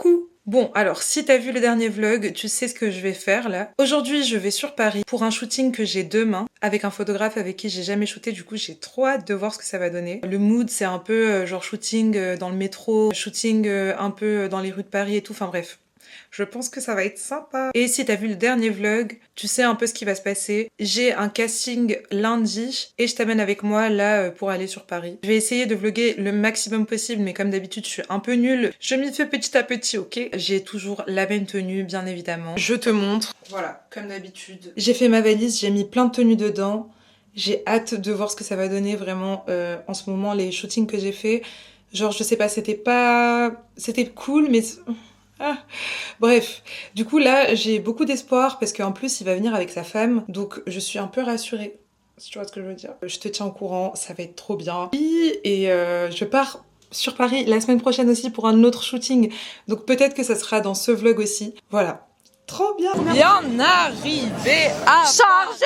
Coucou! Bon, alors, si t'as vu le dernier vlog, tu sais ce que je vais faire là. Aujourd'hui, je vais sur Paris pour un shooting que j'ai demain avec un photographe avec qui j'ai jamais shooté. Du coup, j'ai trop hâte de voir ce que ça va donner. Le mood, c'est un peu genre shooting dans le métro, shooting un peu dans les rues de Paris et tout. Enfin bref. Je pense que ça va être sympa. Et si t'as vu le dernier vlog, tu sais un peu ce qui va se passer. J'ai un casting lundi et je t'amène avec moi là pour aller sur Paris. Je vais essayer de vlogger le maximum possible, mais comme d'habitude, je suis un peu nulle. Je m'y fais petit à petit, ok? J'ai toujours la même tenue, bien évidemment. Je te montre. Voilà, comme d'habitude. J'ai fait ma valise, j'ai mis plein de tenues dedans. J'ai hâte de voir ce que ça va donner vraiment en ce moment, les shootings que j'ai fait. Genre, je sais pas, c'était cool, mais... Ah. Bref, du coup là j'ai beaucoup d'espoir parce qu'en plus il va venir avec sa femme, donc je suis un peu rassurée, si tu vois ce que je veux dire. Je te tiens au courant, ça va être trop bien. Et je pars sur Paris la semaine prochaine aussi pour un autre shooting, donc peut-être que ça sera dans ce vlog aussi. Voilà, trop bien. Bien arrivé à chargé.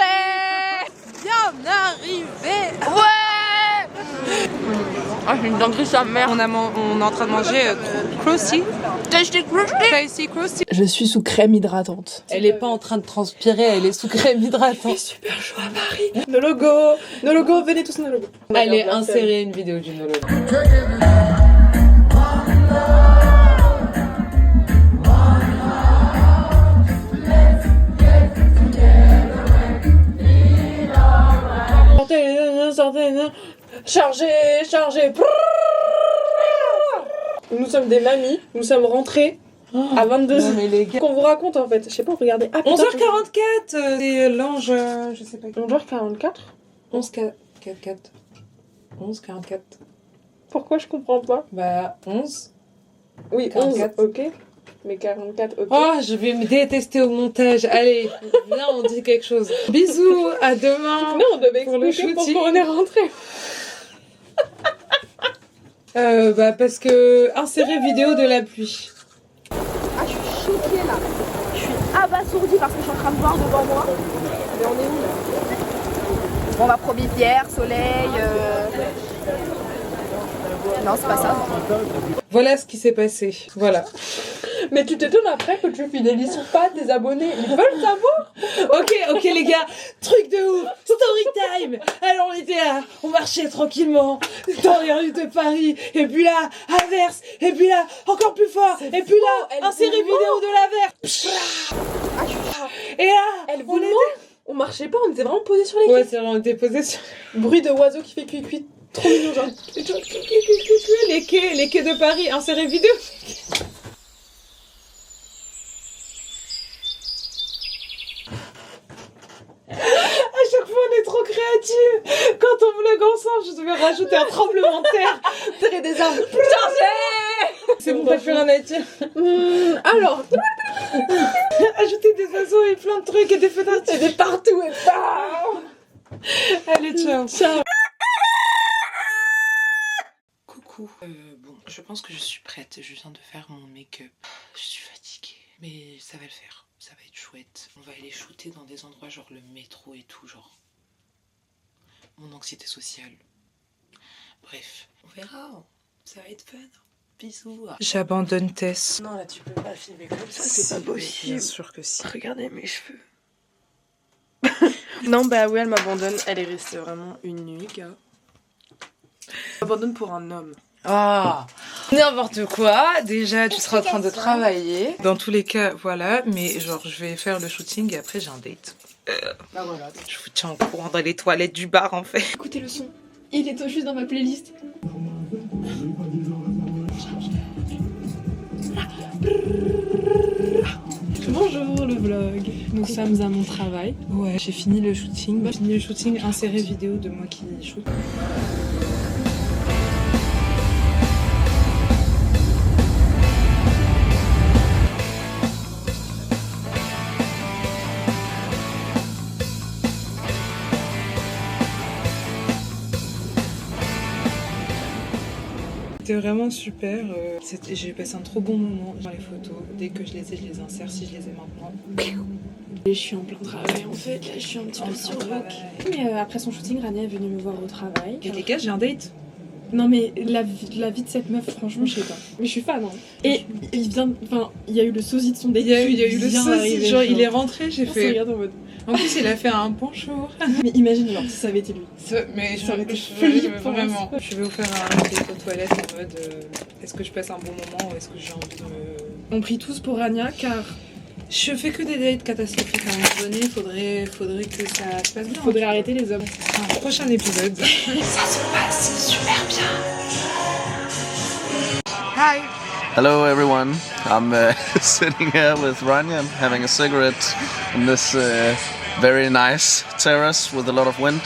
Bien arrivé. Ouais. Ah, j'ai une dinguerie sa mère. On est en train de manger Krusty. Je suis sous crème hydratante. Elle est pas en train de transpirer, elle est sous crème hydratante. Il fait super chaud à Paris. Nos logos, venez tous nos logos. Allez, insérer une vidéo du No Logo. Chargé. Nous sommes des mamies, nous sommes rentrées à 22h. Mais les gars... Qu'on vous raconte en fait, je sais pas, regardez. Ah, 11h44, c'est l'ange, je sais pas. 11h44. 11h44. 11h44. Pourquoi je comprends pas? Bah, 11. Oui, 44. 11, ok. Mais 44, ok. Oh, je vais me détester au montage. Allez, viens, on dit quelque chose. Bisous, à demain. Non, on devait pour le expliquer shooting. pourquoi on est rentré. Bah, parce que insérer vidéo de la pluie. Ah, je suis choquée là. Je suis abasourdie parce que je suis en train de voir devant moi. Mais on est où là? Bon, on va Probitière, soleil. Non, c'est pas ça. Voilà ce qui s'est passé. Voilà. Mais tu t'étonnes après que tu fidélises pas tes abonnés. Ils veulent savoir. Ok les gars, truc de ouf, story time. Alors on était là, on marchait tranquillement dans les rues de Paris, et puis là, averse, et puis là, encore plus fort, et puis là, insérer vidéo de l'averse. Et là, Elle on était... On marchait pas, on était vraiment posés sur les Ouais, quais. c'est vrai, on était posés sur... Bruit de oiseau qui fait cuit. Trop mignon, genre. les quais de Paris, insérer vidéo. À chaque fois, on est trop créatifs. Quand on vlog ensemble, je devais rajouter un tremblement de terre, tirer des arbres. C'est bon, t'as plus rien à dire. Alors, Ajouter des oiseaux et plein de trucs et des feux d'artifice. c'était partout et pas. Allez, ciao. Ciao. Coucou. Bon, je pense que je suis prête. Je viens de faire mon make-up. Je suis fatiguée. Mais ça va le faire. Ça va être chouette. On va aller shooter dans des endroits genre le métro et tout, genre mon anxiété sociale. Bref, on verra. Ça va être fun. Bisous. J'abandonne Tess. Non, là, tu peux pas filmer comme ça, c'est pas Bien possible. sûr que si. Regardez mes cheveux. Non, bah oui, elle m'abandonne. Elle est restée vraiment une nuit, gars. Elle m'abandonne pour un homme. Ah, n'importe quoi. Déjà, tu seras en train de travailler. Dans tous les cas, voilà. Mais genre, je vais faire le shooting et après, j'ai un date. Bah voilà. Je vous tiens au courant dans les toilettes du bar, en fait. Écoutez le son. Il est tout juste dans ma playlist. Bonjour le vlog. Nous sommes à mon travail. Ouais, j'ai fini le shooting. Insérer vidéo de moi qui shoot. C'était vraiment super. J'ai passé un trop bon moment dans les photos. Dès que je les ai, je les insère si je les ai maintenant. Je suis en plein travail en fait, là je suis un petit peu sur rock. Mais après son shooting, Rania est venue me voir au travail. Et les gars, j'ai un date. Non mais la vie de cette meuf, franchement, je sais pas. Mais je suis fan, hein. Et il vient, enfin, il y a eu le sosie de son date. Il y a eu le sosie, genre il est rentré, j'ai On se fait... regarde en mode... En plus il a fait un bonjour. Mais imagine genre si ça avait été lui. Mais Ça aurait été vraiment. Je vais vous faire un date aux toilettes en mode est-ce que je passe un bon moment ou est-ce que j'ai envie de me... On prie tous pour Rania car Je fais que des dates catastrophiques à un moment donné, faudrait que ça se passe bien. faudrait arrêter les hommes. Un prochain épisode. Ça se passe super bien. Hi. Hello everyone, I'm sitting here with Rania, I'm having a cigarette in this very nice terrace with a lot of wind.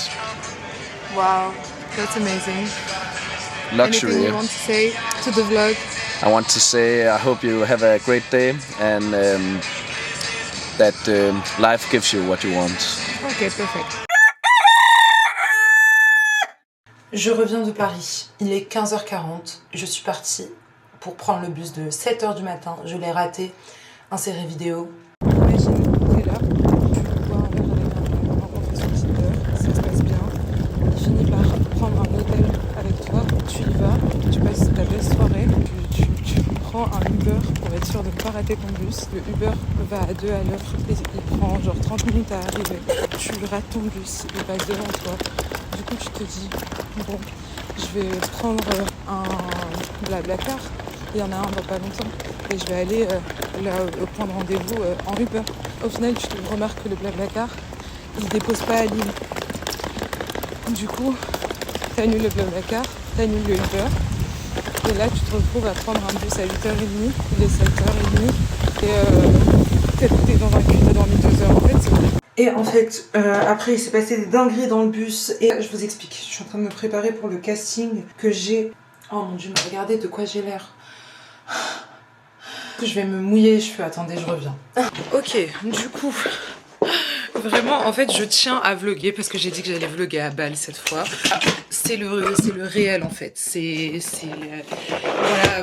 Wow, that's amazing. Luxury. Anything you want to say to the vlog? I want to say I hope you have a great day and that life gives you what you want. Ok, perfect. Je reviens de Paris, il est 15h40, je suis partie pour prendre le bus de 7h du matin, je l'ai raté, inséré vidéo. Imagine, t'es là, tu bois un verre avec un rencontré sur Tinder, ça se passe bien, il finit par prendre un hôtel avec toi, tu y vas, tu passes ta belle soirée, tu prends un Uber pour être sûr de ne pas rater ton bus, le Uber va à 2 à l'heure, il prend genre 30 minutes à arriver, tu rates ton bus, il passe devant toi, du coup tu te dis, bon, je vais prendre un Blablacar. Il y en a un dans pas longtemps et je vais aller là au point de rendez-vous en Uber. Au final, tu remarques que le Blablacar, il dépose pas à Lille. Du coup, t'annules le Blablacar, t'annules le Uber et là, tu te retrouves à prendre un bus à 8h30, il est 7h30 et t'es dans un cul, t'as dormi 2 heures en fait. Et en fait, après il s'est passé des dingueries dans le bus et je vous explique, je suis en train de me préparer pour le casting que j'ai... Oh mon dieu, mais regardez de quoi j'ai l'air. Je vais me mouiller les cheveux, attendez, je reviens. Ok, du coup, vraiment, en fait, je tiens à vlogger parce que j'ai dit que j'allais vlogger à Bâle cette fois. C'est le réel en fait,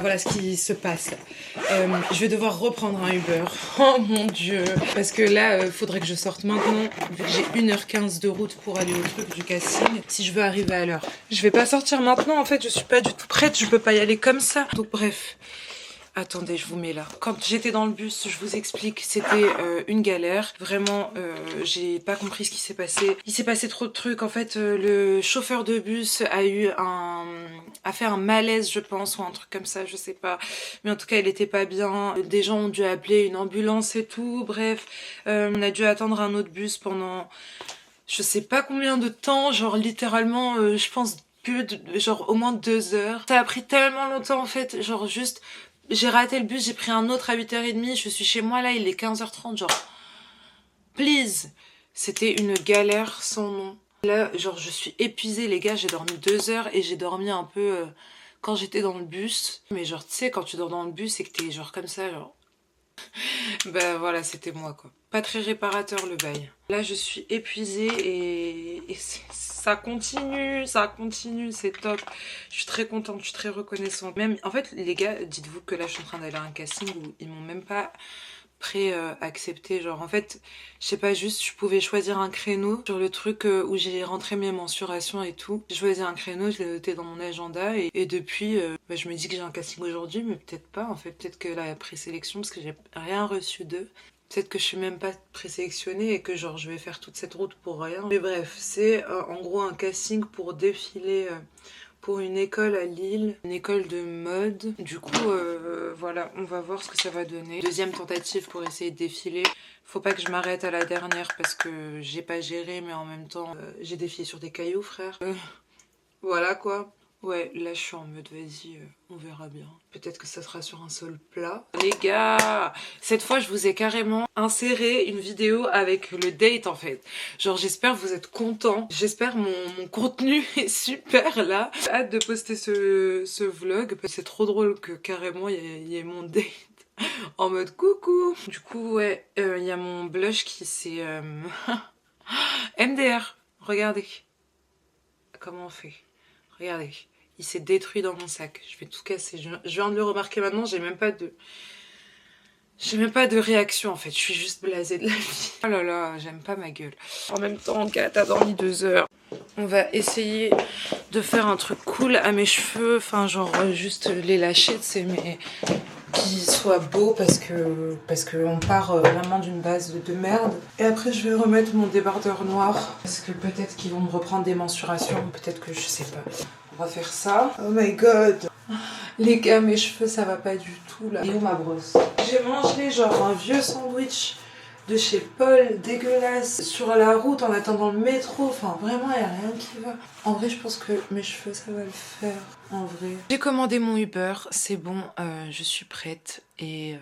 voilà ce qui se passe. Je vais devoir reprendre un Uber, oh mon dieu. Parce que là, faudrait que je sorte maintenant, vu que j'ai 1h15 de route pour aller au truc du casting, si je veux arriver à l'heure. Je vais pas sortir maintenant, en fait, je suis pas du tout prête, je peux pas y aller comme ça. Donc bref. Attendez, je vous mets là. Quand j'étais dans le bus, je vous explique, c'était une galère. Vraiment, j'ai pas compris ce qui s'est passé. Il s'est passé trop de trucs. En fait, le chauffeur de bus a fait un malaise, je pense, ou un truc comme ça, je sais pas. Mais en tout cas, il était pas bien. Des gens ont dû appeler une ambulance et tout. Bref, on a dû attendre un autre bus pendant je sais pas combien de temps. Genre littéralement, je pense genre au moins 2 heures. Ça a pris tellement longtemps en fait, genre juste... J'ai raté le bus, j'ai pris un autre à 8h30, je suis chez moi là, il est 15h30, genre... Please. C'était une galère sans nom. Là, genre, je suis épuisée, les gars, j'ai dormi 2 heures et j'ai dormi un peu quand j'étais dans le bus. Mais genre, tu sais, quand tu dors dans le bus et que t'es genre comme ça, genre... Bah voilà, c'était moi quoi. Pas très réparateur le bail. Là, je suis épuisée et ça continue, c'est top. Je suis très contente, je suis très reconnaissante. Même, en fait, les gars, dites-vous que là, je suis en train d'aller à un casting où ils m'ont même pas accepté. Genre, en fait, je sais pas, juste, je pouvais choisir un créneau sur le truc où j'ai rentré mes mensurations et tout. J'ai choisi un créneau, je l'ai noté dans mon agenda et depuis, bah, je me dis que j'ai un casting aujourd'hui, mais peut-être pas, en fait. Peut-être que la présélection, parce que j'ai rien reçu d'eux. Peut-être que je suis même pas présélectionnée et que genre je vais faire toute cette route pour rien. Mais bref, c'est en gros un casting pour défiler pour une école à Lille, une école de mode. Du coup, voilà, on va voir ce que ça va donner. Deuxième tentative pour essayer de défiler. Faut pas que je m'arrête à la dernière parce que j'ai pas géré, mais en même temps, j'ai défilé sur des cailloux, frère. Voilà quoi. Ouais, là je suis en mode vas-y, on verra bien. Peut-être que ça sera sur un sol plat. Les gars, cette fois je vous ai carrément inséré une vidéo avec le date en fait. Genre j'espère que vous êtes contents. J'espère mon contenu est super là. J'ai hâte de poster ce vlog. C'est trop drôle que carrément il y ait mon date en mode coucou. Du coup ouais, il y a mon blush qui s'est... MDR, regardez. Comment on fait? Regardez, il s'est détruit dans mon sac. Je vais tout casser. Je viens de le remarquer maintenant, j'ai même pas de réaction en fait. Je suis juste blasée de la vie. Oh là là, j'aime pas ma gueule. En même temps, Kat, t'as dormi 2 heures. On va essayer de faire un truc cool à mes cheveux, enfin genre juste les lâcher, tu sais, mais qui soit beau parce que on part vraiment d'une base de merde. Et après je vais remettre mon débardeur noir parce que peut-être qu'ils vont me reprendre des mensurations, peut-être que je sais pas. On va faire ça. Oh my god. Les gars, mes cheveux ça va pas du tout là. Et où ma brosse? J'ai mangé genre un vieux sandwich de chez Paul, dégueulasse, sur la route en attendant le métro. Enfin vraiment il y a rien qui va. En vrai je pense que mes cheveux ça va le faire. En vrai. J'ai commandé mon Uber, c'est bon, je suis prête et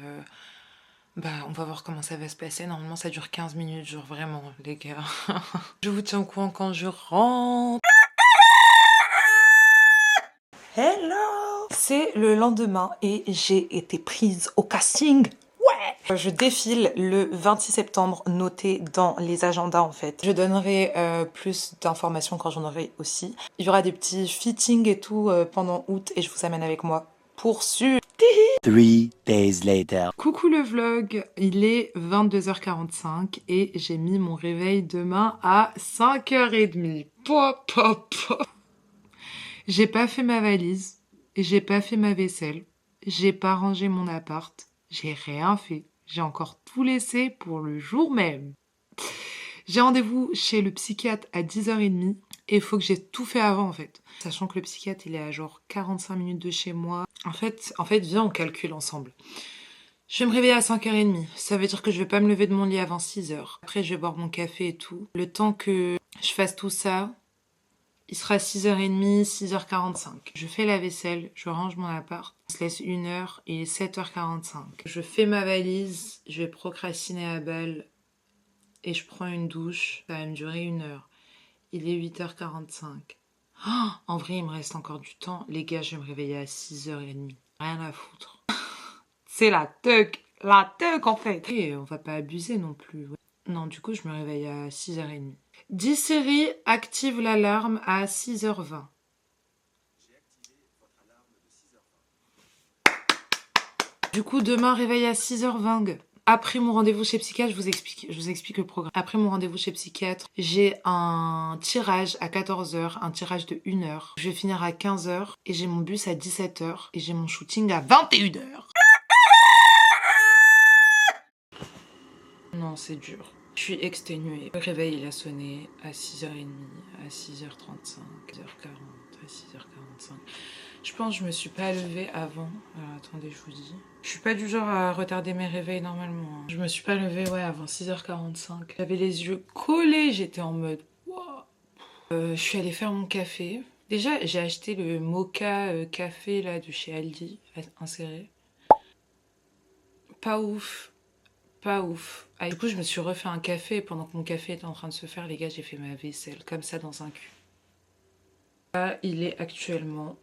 bah on va voir comment ça va se passer. Normalement ça dure 15 minutes, genre vraiment les gars. Je vous tiens au courant quand je rentre. Hello! C'est le lendemain et j'ai été prise au casting. Ouais! Je défile le 26 septembre, noté dans les agendas en fait. Je donnerai plus d'informations quand j'en aurai aussi. Il y aura des petits fittings et tout pendant août et je vous amène avec moi pour sûr. 3 days later. Coucou le vlog, il est 22h45 et j'ai mis mon réveil demain à 5h30. Pop, pop, pop. J'ai pas fait ma valise, j'ai pas fait ma vaisselle, j'ai pas rangé mon appart, j'ai rien fait. J'ai encore tout laissé pour le jour même. J'ai rendez-vous chez le psychiatre à 10h30 et il faut que j'ai tout fait avant en fait. Sachant que le psychiatre il est à genre 45 minutes de chez moi. En fait, viens on calcule ensemble. Je vais me réveiller à 5h30. Ça veut dire que je vais pas me lever de mon lit avant 6h. Après je vais boire mon café et tout. Le temps que je fasse tout ça, il sera 6h30, 6h45. Je fais la vaisselle, je range mon appart. On se laisse 1 heure, il est 7h45. Je fais ma valise, je vais procrastiner à balle et je prends une douche. Ça va me durer 1 heure. Il est 8h45. Oh, en vrai, il me reste encore du temps. Les gars, je vais me réveiller à 6h30. Rien à foutre. C'est la teuk en fait. Et on va pas abuser non plus. Non, du coup, je me réveille à 6h30. 10 séries, active l'alarme à 6h20. Du coup, demain, réveil à 6h20. Après mon rendez-vous chez psychiatre, je vous explique le programme. Après mon rendez-vous chez psychiatre, j'ai un tirage à 14h, un tirage de 1 heure. Je vais finir à 15h et j'ai mon bus à 17h et j'ai mon shooting à 21h. Non, c'est dur. Je suis exténuée. Le réveil, il a sonné à 6h30, à 6h35, à 6h40, à 6h45. Je pense que je me suis pas levée avant. Alors, attendez, je vous dis. Je suis pas du genre à retarder mes réveils normalement. Je me suis pas levée, ouais, avant 6h45. J'avais les yeux collés, j'étais en mode... Wow. Je suis allée faire mon café. Déjà, j'ai acheté le mocha café là de chez Aldi, inséré. Pas ouf. Pas ouf. Ah, du coup, je me suis refait un café et pendant que mon café était en train de se faire, les gars, j'ai fait ma vaisselle, comme ça, dans un cul. Là, il est actuellement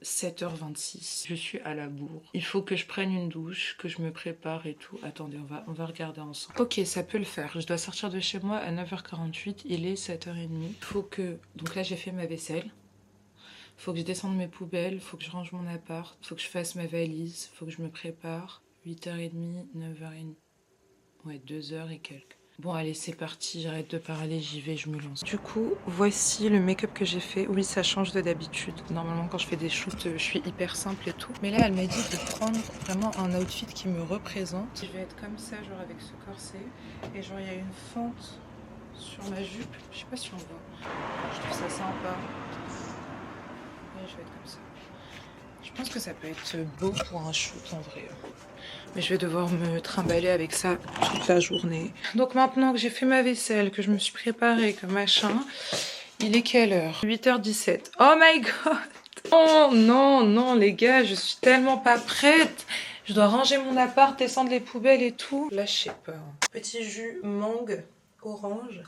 7h26. Je suis à la bourre. Il faut que je prenne une douche, que je me prépare et tout. Attendez, on va regarder ensemble. Ok, ça peut le faire. Je dois sortir de chez moi à 9h48. Il est 7h30. Il faut que... Donc là, j'ai fait ma vaisselle. Il faut que je descende mes poubelles. Il faut que je range mon appart. Il faut que je fasse ma valise. Il faut que je me prépare. 8h30, 9h30. Ouais, 2h et quelques. Bon, allez, c'est parti. J'arrête de parler, j'y vais, je me lance. Du coup, voici le make-up que j'ai fait. Oui, ça change de d'habitude. Normalement, quand je fais des shoots, je suis hyper simple et tout. Mais là, elle m'a dit de prendre vraiment un outfit qui me représente. Je vais être comme ça, genre avec ce corset. Et genre, il y a une fente sur ma jupe. Je sais pas si on voit. Je trouve ça sympa. Et je vais être comme ça. Je pense que ça peut être beau pour un shoot en vrai. Mais je vais devoir me trimballer avec ça toute la journée. Donc maintenant que j'ai fait ma vaisselle, que je me suis préparée, que machin, il est quelle heure? 8h17. Oh my god! Oh non, non les gars, je suis tellement pas prête. Je dois ranger mon appart, descendre les poubelles et tout. Là, je sais pas. Petit jus mangue, orange.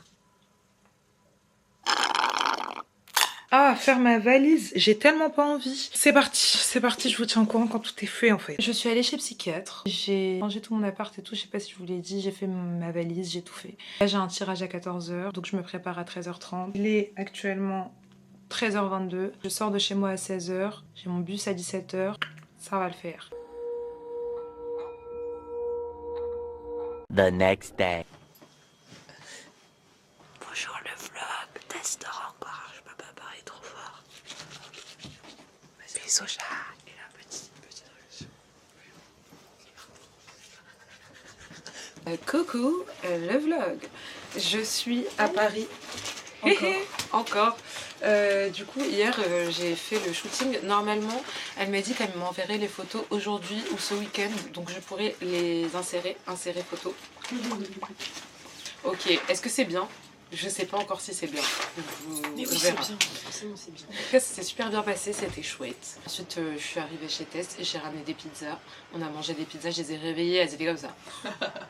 Ah, faire ma valise, j'ai tellement pas envie. C'est parti, je vous tiens au courant quand tout est fait en fait. Je suis allée chez psychiatre, j'ai rangé tout mon appart et tout, je sais pas si je vous l'ai dit, j'ai fait ma valise, j'ai tout fait. Là j'ai un tirage à 14h, donc je me prépare à 13h30. Il est actuellement 13h22, je sors de chez moi à 16h, j'ai mon bus à 17h, ça va le faire. The next day. Bonjour le vlog, test encore, je sais pas bisous chat. Et un petit coucou, le vlog. Je suis à Paris. Encore. Du coup, hier, j'ai fait le shooting. Normalement, elle m'a dit qu'elle m'enverrait les photos aujourd'hui ou ce week-end. Donc, je pourrais les insérer photos. Ok, est-ce que c'est bien? Je sais pas encore si c'est bien. Mais On oui, c'est verra. bien. Forcément, c'est bien. En tout cas, ça s'est super bien passé, c'était chouette. Ensuite, je suis arrivée chez Tess et j'ai ramené des pizzas. On a mangé des pizzas, je les ai réveillées, elles étaient comme ça.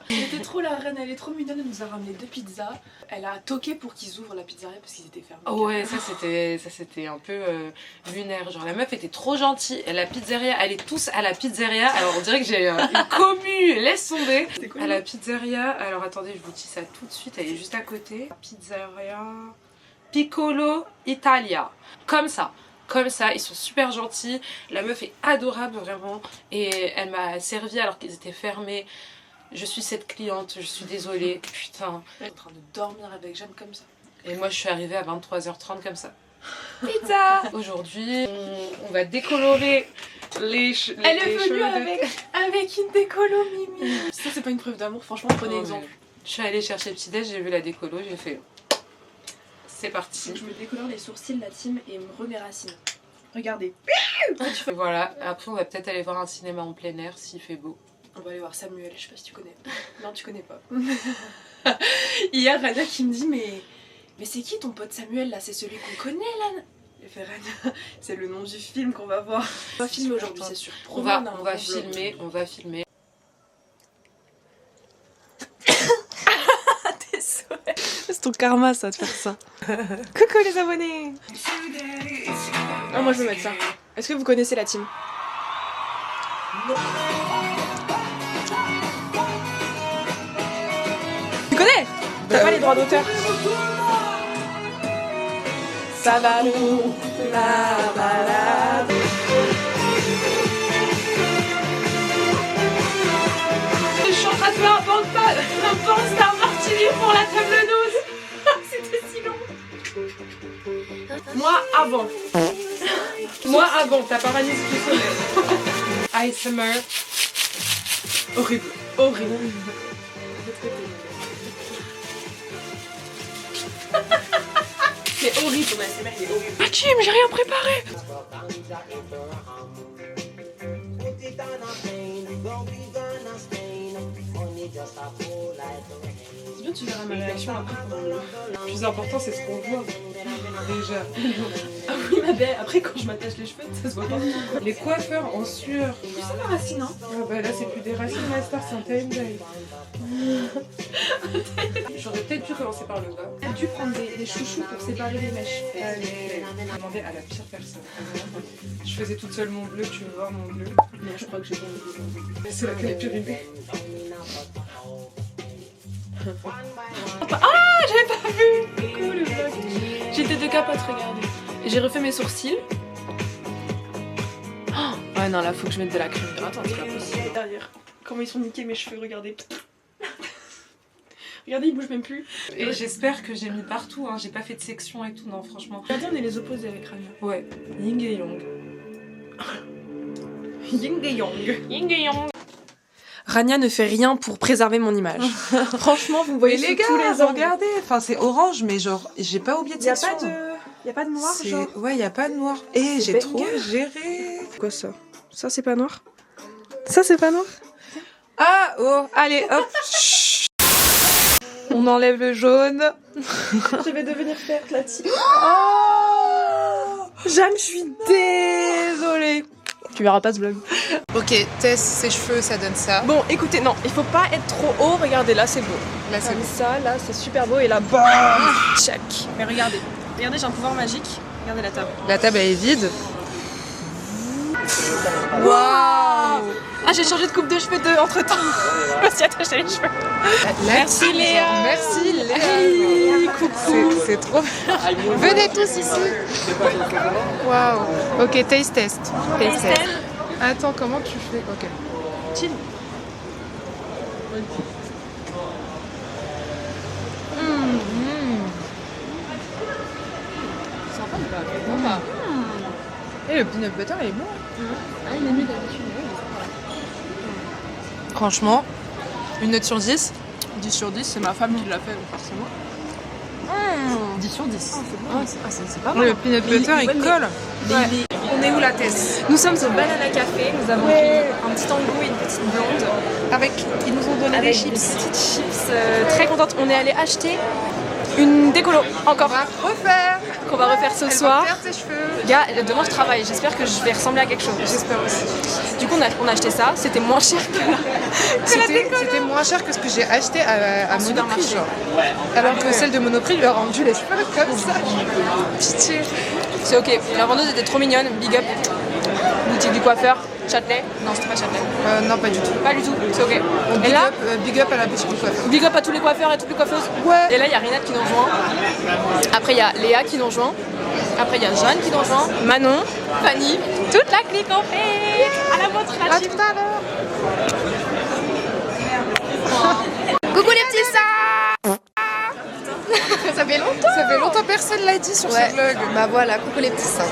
Elle était trop la reine, elle est trop mignonne, elle nous a ramené 2 pizzas. Elle a toqué pour qu'ils ouvrent la pizzeria parce qu'ils étaient fermés. Oh ouais, ça c'était un peu lunaire. Genre la meuf était trop gentille. Et la pizzeria, elle est tous à la pizzeria. Alors on dirait que j'ai une commu, laisse tomber. À la pizzeria, alors attendez, je vous dis ça tout de suite, elle est juste à côté. Pizzeria Piccolo Italia. Comme ça, ils sont super gentils. La meuf est adorable vraiment. Et elle m'a servi alors qu'ils étaient fermés. Je suis cette cliente, je suis désolée. Putain. Elle est en train de dormir avec Jeanne comme ça. Et moi je suis arrivée à 23h30 comme ça. Pizza. Aujourd'hui, on va décolorer les cheveux. Elle est venue avec une décolo Mimi. Ça c'est pas une preuve d'amour, franchement prenez Oh, exemple. Je suis allée chercher le petit déj, j'ai vu la décolo, j'ai fait c'est parti. Donc je me décolore les sourcils, la team et me remets racines. Regardez. Voilà, après on va peut-être aller voir un cinéma en plein air s'il fait beau. On va aller voir Samuel, je sais pas si tu connais. Non, tu connais pas. Hier, Rania qui me dit mais c'est qui ton pote Samuel là? C'est celui qu'on connaît là? J'ai fait Rania, c'est le nom du film qu'on va voir. On va filmer aujourd'hui, c'est sûr. On va filmer. C'est ton karma ça de faire ça. Coucou les abonnés. Ah moi je veux mettre ça. Est-ce que vous connaissez la team? Tu connais? T'as pas les droits d'auteur? Ça va nous la balade. Je suis en train de faire un Star Martini pour la table d'hôte. C'était si long. Moi avant. Ta paralysie du sommeil. ASMR. Horrible. C'est horrible ton ASMR, il est horrible. Ah Kim, j'ai rien préparé. C'est bien, tu verras ma réaction après. Le plus important c'est ce qu'on voit. Déjà. Ah oui, ma belle, après quand je m'attache les cheveux, ça se voit pas. Les coiffeurs en sueur. C'est ma racine, hein. Ah bah là c'est plus des racines master, c'est un time-dye. J'aurais peut-être dû commencer par le bas. J'ai dû prendre des chouchous pour séparer les mèches. Allez, demander à la pire personne. Je faisais toute seule mon bleu, tu veux voir mon bleu? Non, je crois que j'ai pas envie. C'est laquelle est périmée. Ah, j'avais pas vu. Cool le vlog. J'étais de capote, regardez. Et j'ai refait mes sourcils. Oh, ouais, non, là, faut que je mette de la crème. Attends, c'est pas possible. Derrière, comment ils sont niqués mes cheveux, regardez. Regardez, ils bougent même plus. Et j'espère que j'ai mis partout, hein. J'ai pas fait de section et tout, non, franchement. Regardez, on est les opposés avec Rania. Ouais, Ying et Yang. Ying et Yang. Ying et Yang. Rania ne fait rien pour préserver mon image. Franchement, vous me voyez les sous gars, tous les angles. regardez, enfin c'est orange, mais genre j'ai pas oublié de Y a section. pas de noir, genre. Ouais, y a pas de noir. Et C'est j'ai banger. trop géré. Quoi ça? Ça c'est pas noir? Ça c'est pas noir? Ah oh, allez hop. On enlève le jaune. Je vais devenir verte là dessus. Oh Jeanne, je suis désolée. Tu verras pas ce vlog. Ok, Tess, ses cheveux, ça donne ça. Bon, écoutez, non, il faut pas être trop haut. Regardez, là c'est beau. Là, c'est Comme bon. ça, là c'est super beau et là, bam, check. Mais regardez, regardez, j'ai un pouvoir magique. Regardez la table. La table, elle est vide. Waouh! Ah, j'ai changé de coupe de cheveux entre temps. Je me suis attachée les cheveux. Merci Léa. Merci Léa. Hey, coucou. C'est trop bien. Venez tous ici. Waouh. Ok, taste test. Taste test. Attends, comment tu fais? Ok. Chill. Et le peanut butter, il est bon. Ah, il est mieux d'habitude. Franchement, une note sur 10. 10 sur 10, c'est ma femme qui l'a fait, forcément. 10 sur 10. C'est pas mal. Le peanut butter, il colle. On est où la Tess? Nous sommes au Banana Café, nous avons pris un petit tango et une petite blonde. Ils nous ont donné Avec des chips. des petites chips, très contente. On est allé acheter une décolo, encore, qu'on va refaire ce soir. Tes cheveux. Gars, demain je travaille, j'espère que je vais ressembler à quelque chose. J'espère aussi. Du coup on a acheté ça, c'était moins cher que là. C'était moins cher que ce que j'ai acheté à Monoprix, supermarché. genre. Alors que celle de Monoprix lui a rendu les cheveux comme ça. Pitié. C'est ok, la vendeuse était trop mignonne, big up. Boutique du coiffeur, Châtelet. Non, c'était pas Châtelet. Non, pas du tout. Pas du tout, c'est ok. Et là, Big up à la boutique du coiffeur. big up à tous les coiffeurs et toutes les coiffeuses. Ouais. Et là, il y a Rinat qui nous rejoint. Après, il y a Léa qui nous rejoint. Après, il y a Jeanne qui nous rejoint. Manon, Fanny, toute la clique en fait. À la vôtre, la À team. tout à l'heure. Coucou les petits sacs. Ça fait longtemps. Ça fait longtemps personne l'a dit sur ce vlog. Bah voilà, coucou les petits sacs.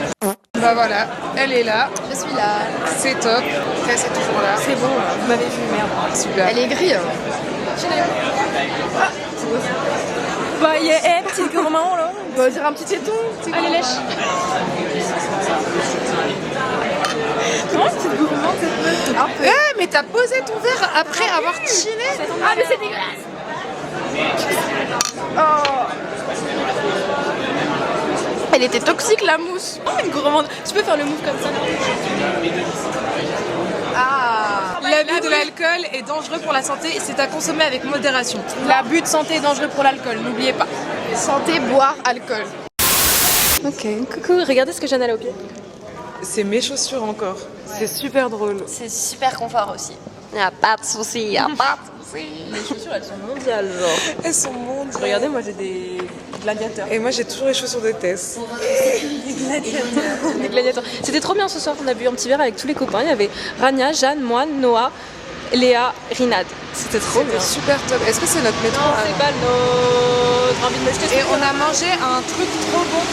Bah voilà, elle est là. Je suis là. C'est top. Tess est toujours là. C'est bon, vous m'avez vu, merde. Super. Elle est grise. Bah, yeah, petit gourmand là. On va dire un petit téton. Allez, lèche. Comment petite gourmand cette meuf? Mais t'as posé ton verre après avoir chiné. Ah mais c'est dégueulasse. Elle était toxique la mousse. Oh, une gourmande. Tu peux faire le move comme ça là. L'abus de l'alcool est dangereux pour la santé et c'est à consommer avec modération. L'abus de santé est dangereux pour l'alcool, n'oubliez pas. Santé, boire, alcool. Ok, coucou, regardez ce que Jeanne a au pied. C'est mes chaussures encore. C'est super drôle. C'est super confort aussi. Y'a pas de soucis, y'a pas de soucis. Les chaussures, elles sont mondiales, genre. Elles sont mondiales. Regardez, moi j'ai des gladiateurs. Et moi j'ai toujours les chaussures de Tess. Des gladiateurs. C'était trop bien ce soir, on a bu un petit verre avec tous les copains. Il y avait Rania, Jeanne, moi, Noah, Léa, Rinad. C'était trop bien. C'était super top. Est-ce que c'est notre métro? Non, c'est pas notre envie de me jeter. Et on a mangé un truc trop bon.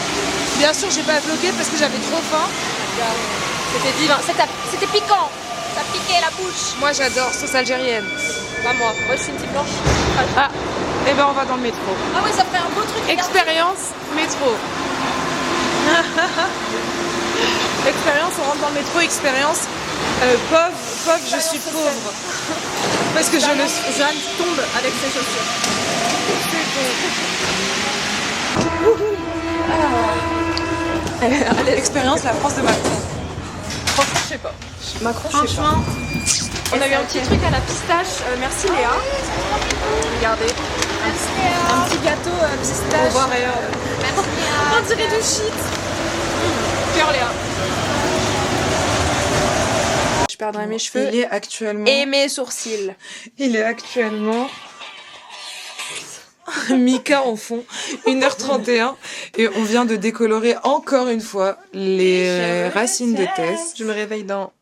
Bien sûr, j'ai pas vlogué parce que j'avais trop faim. C'était divin. C'était piquant. Ça piquait la bouche. Moi j'adore sauce algérienne. Pas moi. Moi, c'est une petite blanche. Ah, et ben on va dans le métro. Ah ouais, ça ferait un beau truc. Expérience métro. Expérience, on rentre dans le métro. Expérience pauvre, je suis pauvre. Parce que je le suis. Jeanne tombe avec ses chaussures. Expérience, la France de Macron. Franchement, je sais pas. Macron, je sais pas. Franchement, on a eu un petit truc à la pistache. Merci Léa. Regardez. Un petit gâteau pistache. Au revoir, Léa. On dirait du shit. Cœur Léa. Je perdrai mes cheveux Il est actuellement. et mes sourcils. Il est actuellement. Mika en fond, 1h31 et on vient de décolorer encore une fois les racines de Tess. Je me réveille dans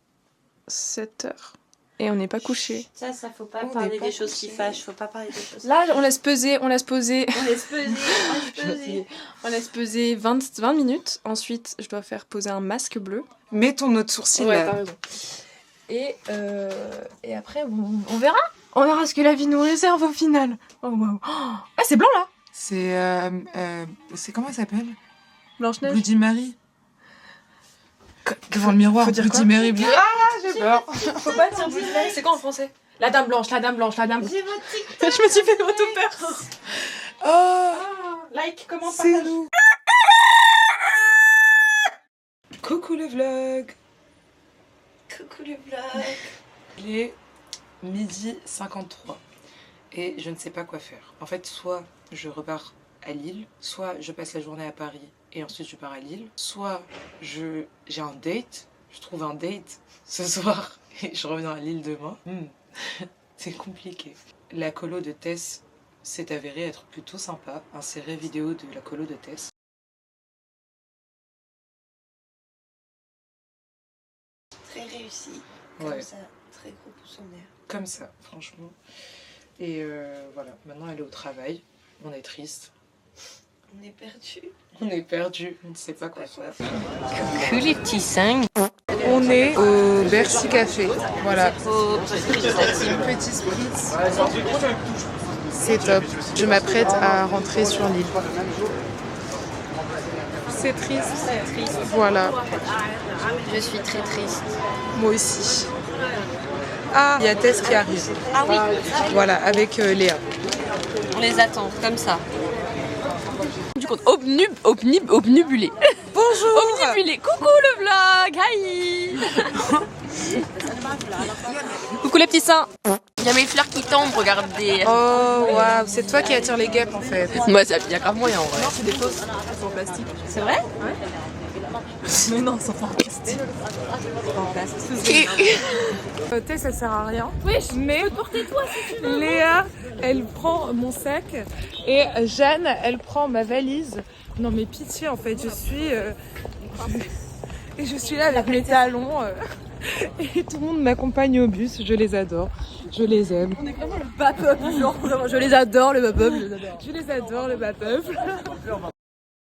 7 heures et on n'est pas couché. Ça faut pas On parler n'est pas des choses qui fâchent, faut pas parler des choses. Là, on laisse peser, on laisse poser. On laisse peser. On laisse peser 20 minutes. Ensuite, je dois faire poser un masque bleu. Mets ton autre sourcil Ouais, là. t'as raison. Et après, on verra. On verra ce que la vie nous réserve au final. Oh waouh. Ah, c'est blanc là. C'est comment elle s'appelle? Blanche-Neige. Bloody Mary. Devant le miroir, Faut dire Bloody quoi Mary. Ah, j'ai peur. Faut pas dire Bloody-Mary. C'est quoi en français? La dame blanche, la dame blanche, la dame blanche. J'ai votre TikTok. Je me suis fait trop peur. Oh, Like, comment c'est nous. Coucou le vlog. Coucou le vlog. Il est 12h53 et je ne sais pas quoi faire. En fait, soit je repars à Lille, soit je passe la journée à Paris et ensuite je pars à Lille, soit j'ai un date, je trouve un date ce soir et je reviens à Lille demain. C'est compliqué. La colo de Tess s'est avérée être plutôt sympa, insérée vidéo de la colo de Tess. Très réussi. Ouais. Comme ça, très gros pouce en l'air. Comme ça, franchement. Et voilà, maintenant elle est au travail, on est triste. On est perdu. On est perdu, on ne sait pas quoi faire. Que les petits singes. On est au Bercy Café, voilà. Petit spritz. C'est top. Je m'apprête à rentrer sur l'île. C'est triste. Voilà. Je suis très triste. Moi aussi. Ah, il y a Tess qui arrive. Ah oui. Voilà, avec Léa. On les attend, comme ça. Du coup, obnubulé. Bonjour. Obnubulé. Coucou le vlog. Hi. Coucou les petits seins. Il y a mes fleurs qui tombent, regardez. Oh waouh, c'est toi qui attire les guêpes en fait. Moi, il y a grave moyen en vrai. Non, c'est des fausses. Elles sont en plastique. C'est vrai? Mais non, elles sont pas en plastique. Tess, elle sert à rien. Oui, mais Léa, elle prend mon sac et Jeanne, elle prend ma valise. Non mais pitié en fait, je suis là avec mes talons et tout le monde m'accompagne au bus. Je les adore, je les aime. On est vraiment le bas peuple, genre vraiment. Je les adore, le bas peuple. Je les adore, le bas peuple.